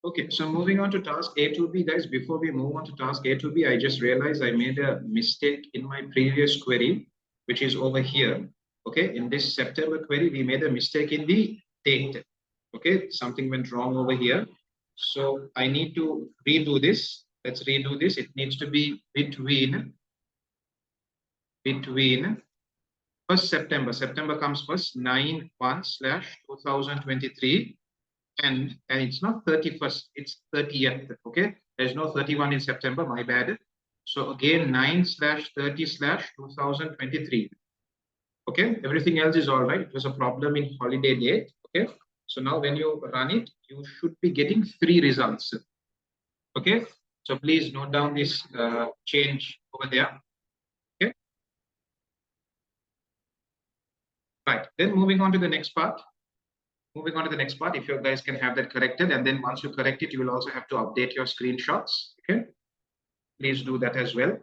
Okay, so moving on to task A to B, guys, before we move on to task A to B, I just realized I made a mistake in my previous query, which is over here. Okay, in this September query, we made a mistake in the date. Okay, something went wrong over here. So I need to redo this. Let's redo this. It needs to be between first September. September comes first, 9/1/2023. And it's not 31st, it's 30th. Okay, there's no 31 in September, my bad. So again, 9/30/2023. Okay, everything else is all right. It was a problem in holiday date. Okay, so now when you run it, you should be getting 3 results. Okay, so please note down this change over there. Okay, right, then moving on to the next part. Moving on to the next part, if you guys can have that corrected, and then once you correct it, you will also have to update your screenshots. Okay, please do that as well.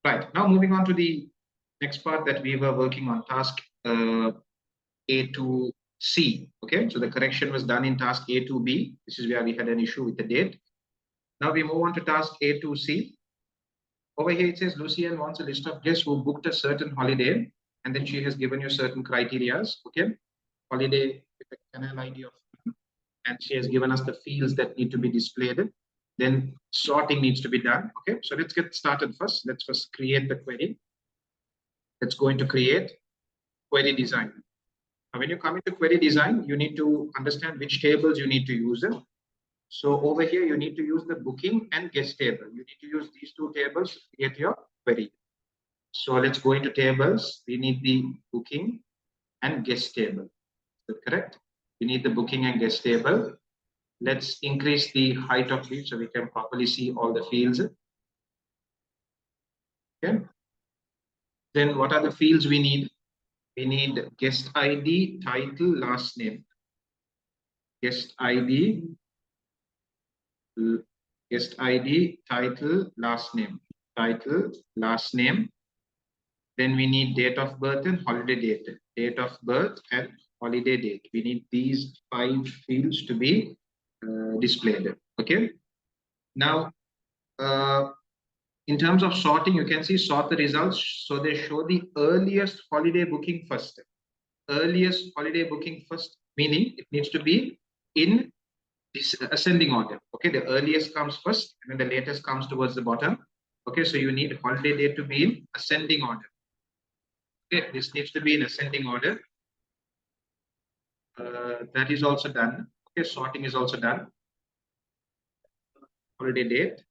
Right, now moving on to the next part that we were working on, task A to C. Okay, so the correction was done in task A to B. This is where we had an issue with the date. Now we move on to task A to C. Over here it says Lucian wants a list of guests who booked a certain holiday, and then she has given you certain criterias. Okay, holiday with a canal ID of, and she has given us the fields that need to be displayed. Then sorting needs to be done. Okay, so let's get started first. Let's first create the query. Let's go into create query design. Now, when you come into query design, you need to understand which tables you need to use. So over here, you need to use the booking and guest table. You need to use these 2 tables to create your query. So let's go into tables. We need the booking and guest table. Is that correct? We need the booking and guest table. Let's increase the height of it so we can properly see all the fields. Okay. Then what are the fields we need? We need guest ID, title, last name. Guest ID, title, last name. Title, last name. Then we need date of birth and holiday date. Date of birth and holiday date. We need these 5 fields to be displayed. Okay. Now, in terms of sorting, you can see sort the results. So they show the earliest holiday booking first. Earliest holiday booking first, meaning it needs to be in this ascending order. Okay, the earliest comes first and then the latest comes towards the bottom. Okay, so you need holiday date to be in ascending order. Okay, this needs to be in ascending order. That is also done. Okay, sorting is also done. Holiday date.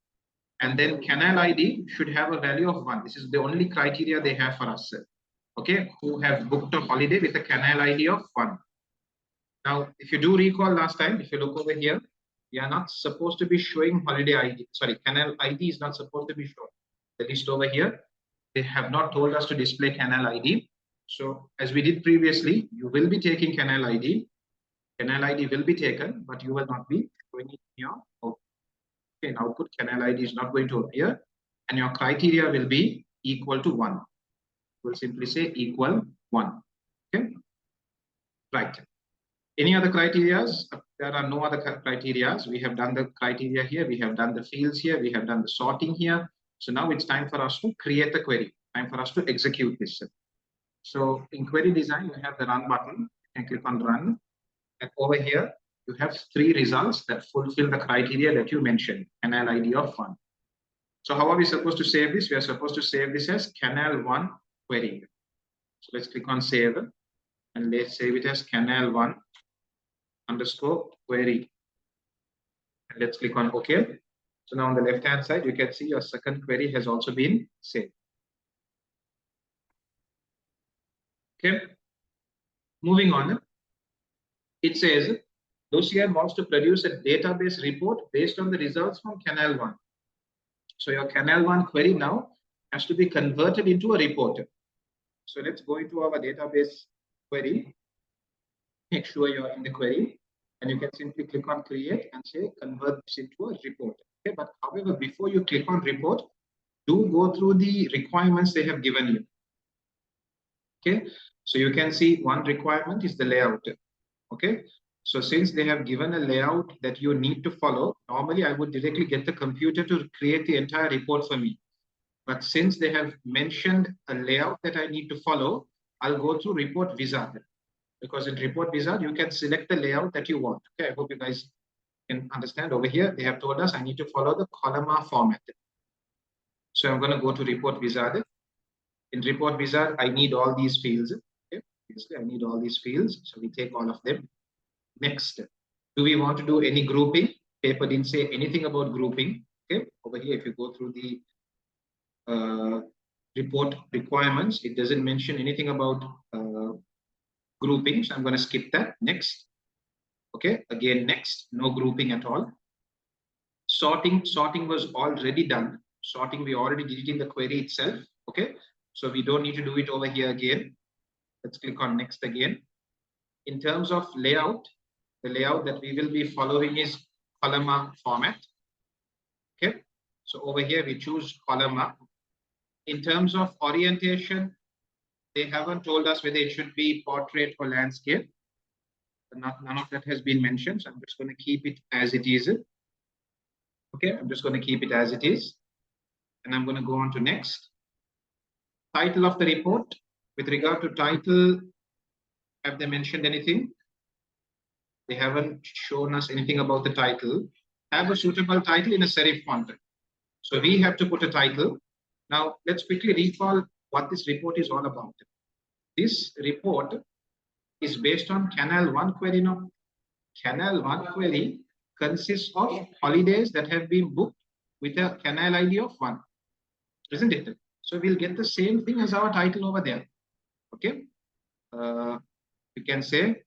And then canal ID should have a value of 1. This is the only criteria they have for us. Okay, who have booked a holiday with a canal ID of 1. Now, if you do recall last time, if you look over here, we are not supposed to be showing holiday ID. Sorry, canal ID is not supposed to be shown. The list over here, they have not told us to display canal ID. So as we did previously, you will be taking canal ID. Canal ID will be taken, but you will not be showing it in your output. Okay, in output, canal ID is not going to appear, and your criteria will be equal to 1. We'll simply say equal 1. Okay, right. Any other criterias? There are no other criterias. We have done the criteria here. We have done the fields here. We have done the sorting here. So now it's time for us to create the query. Time for us to execute this. So in query design, you have the run button. You can click on run. And over here, you have 3 results that fulfill the criteria that you mentioned. Canal ID of 1. So how are we supposed to save this? We are supposed to save this as canal 1 query. So let's click on save. And let's save it as canal 1 underscore query. And let's click on OK. So now on the left hand side, you can see your second query has also been saved. Okay. Moving on. It says Lucian wants to produce a database report based on the results from canal 1. So your canal 1 query now has to be converted into a report. So let's go into our database query. Make sure you're in the query, and you can simply click on create and say convert this into a report. Okay, but however, before you click on report, do go through the requirements they have given you. Okay, so you can see one requirement is the layout. Okay, So since they have given a layout that you need to follow, normally I would directly get the computer to create the entire report for me. But since they have mentioned a layout that I need to follow, I'll go through Report Wizard. Because in Report Wizard, you can select the layout that you want. Okay, I hope you guys can understand. Over here, they have told us I need to follow the columnar format. So I'm going to go to Report Wizard. In Report Wizard, I need all these fields. Okay, basically, I need all these fields. So we take all of them. Next, do we want to do any grouping? Paper didn't say anything about grouping. Okay, over here, if you go through the report requirements, it doesn't mention anything about grouping. So I'm going to skip that. Next. Okay, again, next, no grouping at all. Sorting was already done. Sorting, we already did it in the query itself. Okay, so we don't need to do it over here again. Let's click on next again. In terms of layout, the layout that we will be following is columnar format. Okay, so over here we choose columnar. In terms of orientation, they haven't told us whether it should be portrait or landscape. None of that has been mentioned, so I'm just going to keep it as it is. Okay, I'm just going to keep it as it is. And I'm going to go on to next. Title of the report. With regard to title, have they mentioned anything? They haven't shown us anything about the title. Have a suitable title in a serif font. So we have to put a title. Now, let's quickly recall what this report is all about. This report is based on Canal 1 query. Now, Canal 1 query consists of holidays that have been booked with a Canal ID of 1, isn't it? So we'll get the same thing as our title over there. Okay. You can say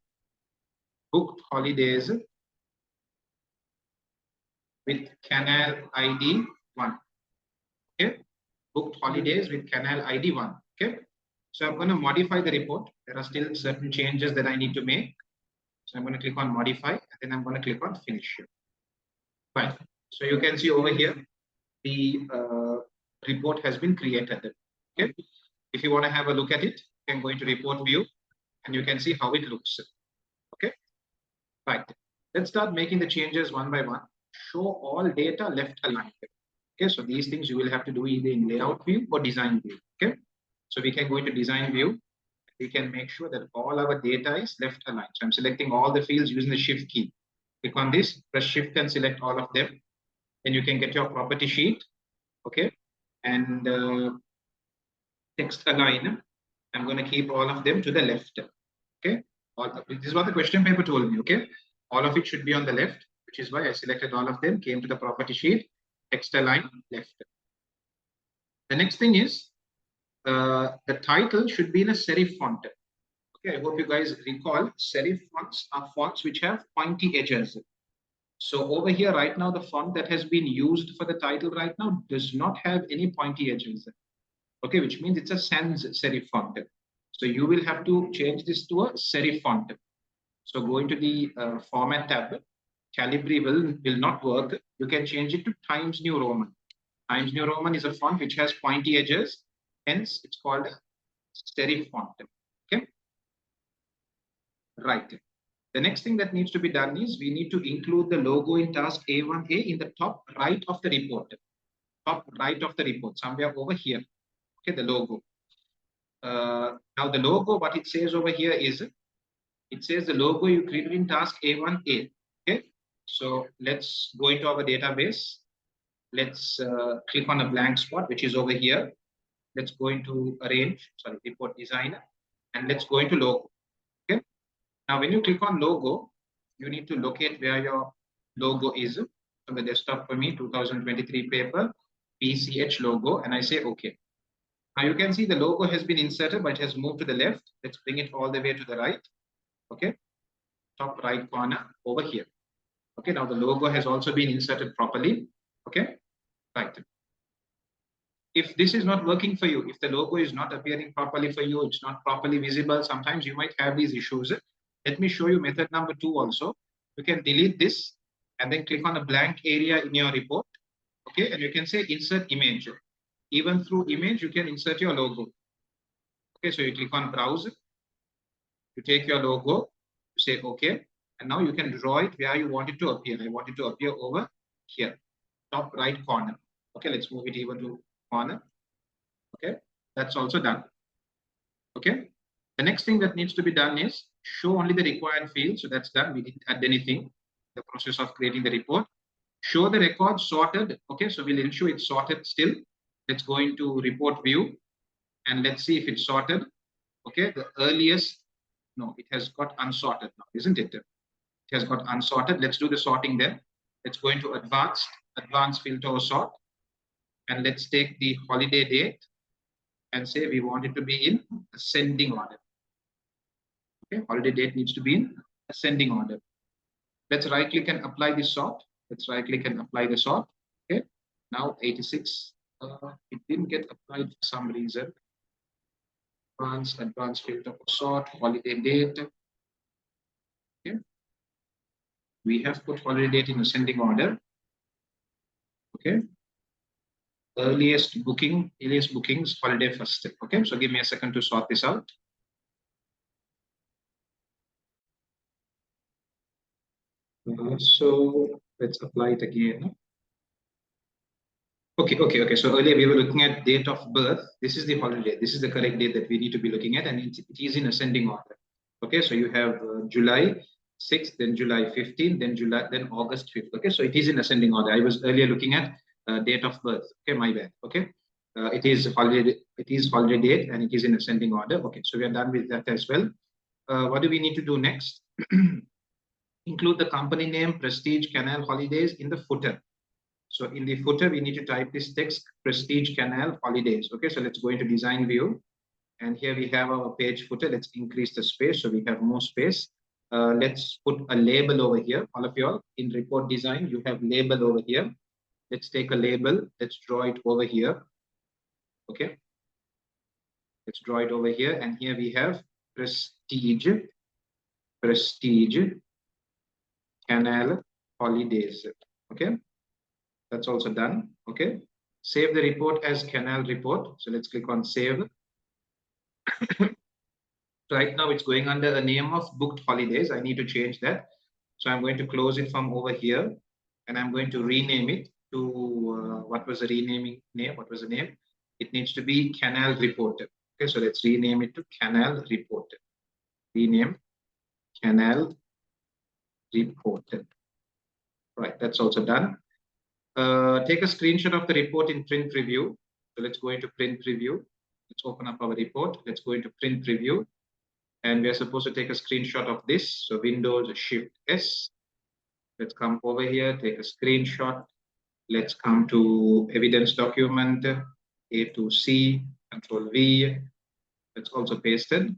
booked holidays with Canal ID 1. Okay. Booked holidays with Canal ID 1. Okay. So I'm going to modify the report. There are still certain changes that I need to make. So I'm going to click on modify and then I'm going to click on finish. Right. So you can see over here, the report has been created. Okay. If you want to have a look at it, you can go into report view and you can see how it looks. Okay. Right. Let's start making the changes one by one. Show all data left aligned. Okay. So these things you will have to do either in layout view or design view. Okay. So we can go into design view. We can make sure that all our data is left aligned. So I'm selecting all the fields using the shift key. Click on this, press shift and select all of them. Then you can get your property sheet. Okay. And text align. I'm going to keep all of them to the left. Okay. This is what the question paper told me. Okay. All of it should be on the left, which is why I selected all of them, came to the property sheet, text align left. The next thing is the title should be in a serif font. Okay, I hope you guys recall serif fonts are fonts which have pointy edges. So over here right now, the font that has been used for the title right now does not have any pointy edges. Okay, which means it's a sans serif font. So you will have to change this to a serif font. So go into the format tab. Calibri will not work. You can change it to Times New Roman. Times New Roman is a font which has pointy edges. Hence, it's called a serif font. Okay. Right. The next thing that needs to be done is we need to include the logo in task A1A in the top right of the report. Top right of the report, somewhere over here. Okay, the logo. Now the logo, what it says over here is, it says the logo you created in task A1A. Okay, so let's go into our database. Let's click on a blank spot, which is over here. Let's go into report designer, and let's go into logo. Okay. Now, when you click on logo, you need to locate where your logo is. On the desktop for me, 2023 paper, PCH logo, and I say OK. Now you can see the logo has been inserted, but it has moved to the left. Let's bring it all the way to the right. Okay, top right corner over here. Okay, now the logo has also been inserted properly. Okay, right. If this is not working for you, if the logo is not appearing properly for you, it's not properly visible, sometimes you might have these issues. Let me show you method number 2 also. You can delete this and then click on a blank area in your report. Okay, and you can say insert image. Even through image, you can insert your logo. Okay, so you click on browse. You take your logo, you say OK, And now you can draw it where you want it to appear. I want it to appear over here, top right corner. Okay, let's move it even to corner. Okay, that's also done. Okay, the next thing that needs to be done is show only the required field. So that's done. We didn't add anything. The process of creating the report. Show the record sorted. Okay, so we'll ensure it's sorted still. Let's go into report view and let's see if it's sorted. Okay, the earliest, no, it has got unsorted now, isn't it? It has got unsorted. Let's do the sorting then. Let's go into advanced filter or sort. And let's take the holiday date and say we want it to be in ascending order. Okay, holiday date needs to be in ascending order. Let's right click and apply the sort. Let's right click and apply the sort. Okay, now 86. It didn't get applied for some reason. Advanced filter for sort, holiday date. Okay, we have put holiday date in ascending order. Okay, earliest bookings, holiday first. Okay, so give me a second to sort this out. So let's apply it again. Okay. So earlier we were looking at date of birth. This is the holiday. This is the correct date that we need to be looking at, and it is in ascending order. Okay, so you have July 6th, then July 15th, then August 5th. Okay, so it is in ascending order. I was earlier looking at date of birth. Okay, my bad. Okay, it is holiday. It is holiday date, and it is in ascending order. Okay, so we are done with that as well. What do we need to do next? Include the company name, Prestige Canal Holidays in the footer. So in the footer, we need to type this text, Prestige Canal Holidays. Okay, so let's go into design view. And here we have our page footer. Let's increase the space so we have more space. Let's put a label over here. All of you all in report design, you have label over here. Let's take a label. Let's draw it over here. Okay. Let's draw it over here. And here we have Prestige Canal Holidays. Okay. That's also done. Okay. Save the report as canal report. So let's click on save. Right now it's going under the name of booked holidays. I need to change that. So I'm going to close it from over here and I'm going to rename it to what was the renaming name? What was the name? It needs to be canal report. Okay. So let's rename it to canal report. Rename canal report. Right. That's also done. Take a screenshot of the report in print preview. So let's go into print preview. Let's open up our report. Let's go into print preview. And we are supposed to take a screenshot of this. So Windows Shift S. Let's come over here, take a screenshot. Let's come to evidence document, A to C, Control V. Let's also paste it.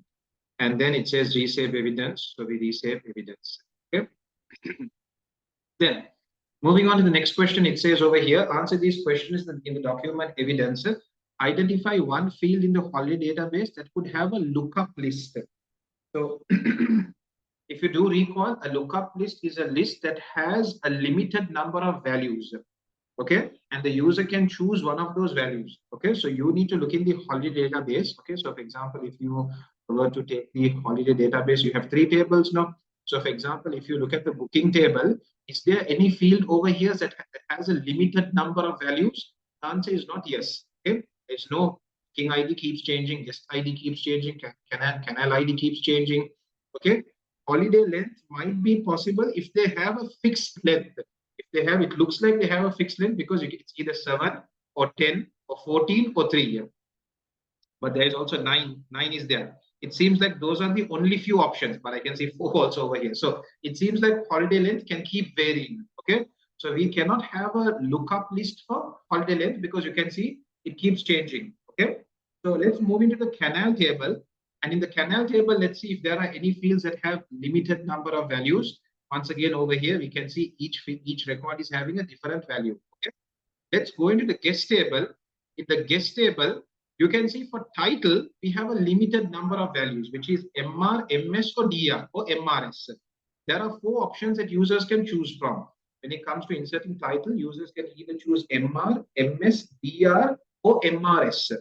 And then it says resave evidence. So we resave evidence. Okay. Then moving on to the next question, it says over here, answer these questions in the document evidence. Identify one field in the holiday database that could have a lookup list. So if you do recall, a lookup list is a list that has a limited number of values. Okay, and the user can choose one of those values. Okay, so you need to look in the holiday database. Okay, so for example, if you were to take the holiday database, you have 3 tables now. So for example, if you look at the booking table, is there any field over here that has a limited number of values? The answer is not yes. Okay, there's no booking ID keeps changing, guest ID keeps changing, canal ID keeps changing. Okay, holiday length might be possible if they have a fixed length. If they have, it looks like they have a fixed length because it's either 7 or 10 or 14 or 3. But there is also 9. 9 is there. It seems like those are the only few options, but I can see 4 also over here. So it seems like holiday length can keep varying. Okay. So we cannot have a lookup list for holiday length because you can see it keeps changing. Okay. So let's move into the canal table. And in the canal table, let's see if there are any fields that have limited number of values. Once again, over here, we can see each record is having a different value. Okay. Let's go into the guest table. In the guest table, you can see for title, we have a limited number of values, which is MR, MS, or DR, or MRS. There are 4 options that users can choose from. When it comes to inserting title, users can either choose MR, MS, DR, or MRS.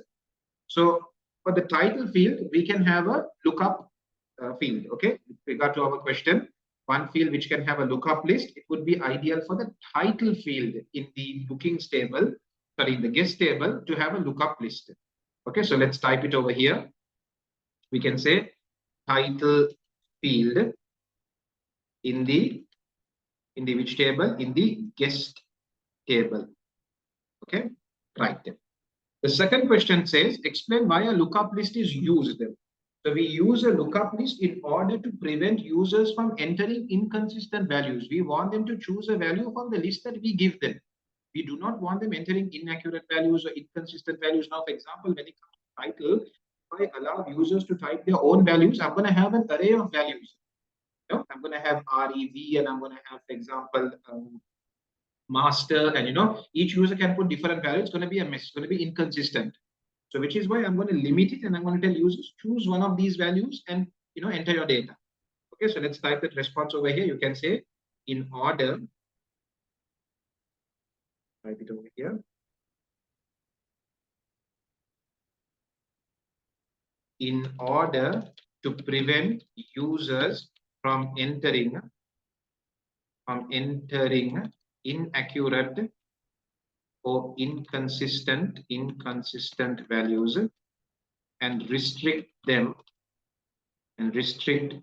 So for the title field, we can have a lookup field. Okay, with regard to our question. one field which can have a lookup list, it would be ideal for the title field in the bookings table, sorry, in the guest table to have a lookup list. Okay, so let's type it over here. We can say title field in the which table? In the guest table. Okay, right. The second question says, explain why a lookup list is used. So we use a lookup list in order to prevent users from entering inconsistent values. We want them to choose a value from the list that we give them. We do not want them entering inaccurate values or inconsistent values. Now, for example, when it comes to title, if I allow users to type their own values, I'm going to have an array of values. You know, I'm going to have REV and I'm going to have, for example, master, and each user can put different values. It's going to be a mess. It's going to be inconsistent. So which is why I'm going to limit it and I'm going to tell users choose one of these values and enter your data. Okay, so let's type that response over here. You can say in order, type it over here. In order to prevent users from entering inaccurate or inconsistent values and restrict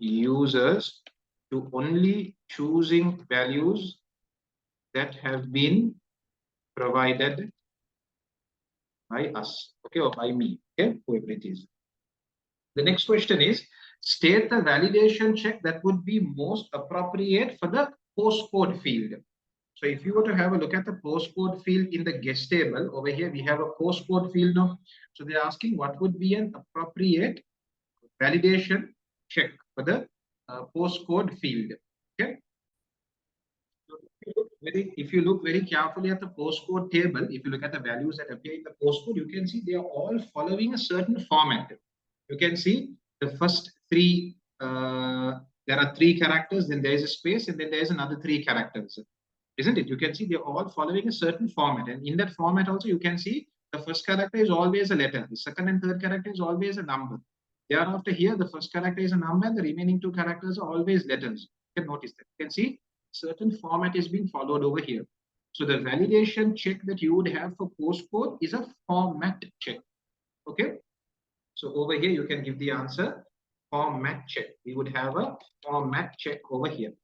users to only choosing values that have been provided by us, okay, or by me, okay, whoever it is. The next question is, state the validation check that would be most appropriate for the postcode field. So if you were to have a look at the postcode field in the guest table, over here we have a postcode field now. So they're asking what would be an appropriate validation check for the postcode field. Okay. So if you look very carefully at the postcode table, if you look at the values that appear in the postcode, you can see they are all following a certain format. You can see the first three, there are 3 characters, then there is a space, and then there is another 3 characters. Isn't it? You can see they're all following a certain format. And in that format also, you can see the first character is always a letter. The second and third character is always a number. Thereafter here, the first character is a number and the remaining 2 characters are always letters. You can notice that. You can see certain format is being followed over here. So the validation check that you would have for postcode is a format check. Okay. So over here, you can give the answer format check. We would have a format check over here.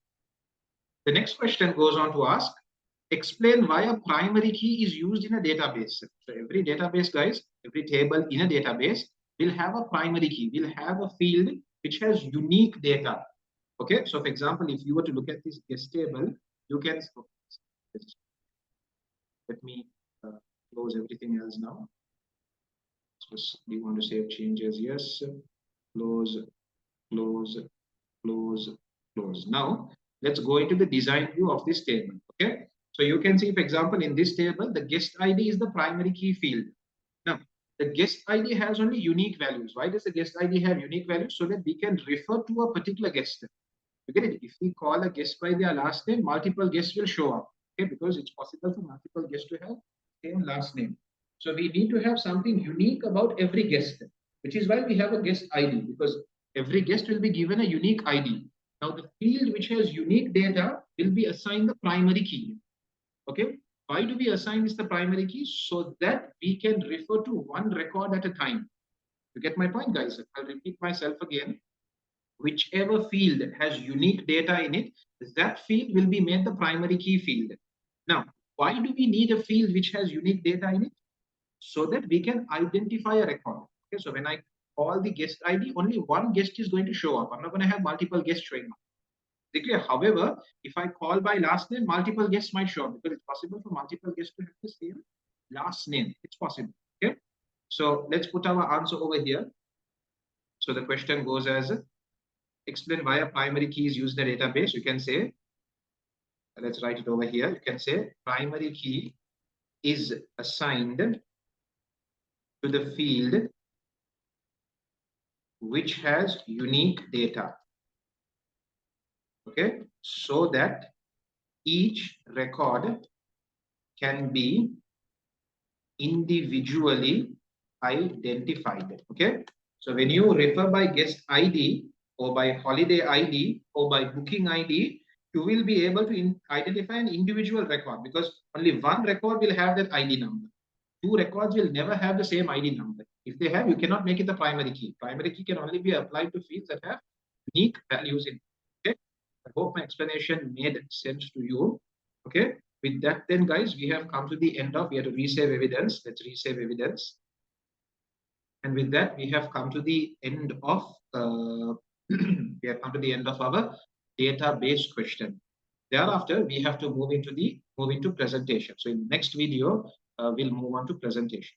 The next question goes on to ask, explain why a primary key is used in a database. So every database, guys, every table in a database will have a primary key, will have a field which has unique data. Okay, so for example, if you were to look at this guest table, you can, let me close everything else now. So do you want to save changes? Yes, close, close, close, close. Now, let's go into the design view of this table. Okay, so you can see, for example, in this table, the guest ID is the primary key field. Now, the guest ID has only unique values. Why does the guest ID have unique values? So that we can refer to a particular guest. You get it? If we call a guest by their last name, multiple guests will show up. Okay, because it's possible for multiple guests to have same last name. So we need to have something unique about every guest, which is why we have a guest ID, because every guest will be given a unique ID. Now, the field which has unique data will be assigned the primary key. Okay. Why do we assign this the primary key? So that we can refer to one record at a time. You get my point, guys? I'll repeat myself again. Whichever field has unique data in it, that field will be made the primary key field. Now, why do we need a field which has unique data in it? So that we can identify a record. Okay, so when I call the guest ID, only one guest is going to show up. I'm not going to have multiple guests showing up. Clear? However, if I call by last name, multiple guests might show up because it's possible for multiple guests to have the same last name. It's possible. Okay. So let's put our answer over here. So the question goes as, explain why a primary key is used in the database. You can say, let's write it over here. You can say primary key is assigned to the field which has unique data. Okay, so that each record can be individually identified. Okay, so when you refer by guest ID, or by holiday ID or by booking ID, you will be able to identify an individual record, because only one record will have that ID number. Two records will never have the same ID number. If they have, you cannot make it the primary key. Primary key can only be applied to fields that have unique values in. Okay, I hope my explanation made sense to you. Okay, with that, then guys, we have come to the end of. We have to resave evidence. Let's resave evidence. And with that, we have come to the end of we have come to the end of our database question. Thereafter, we have to move into presentation. So in next video, we'll move on to presentation.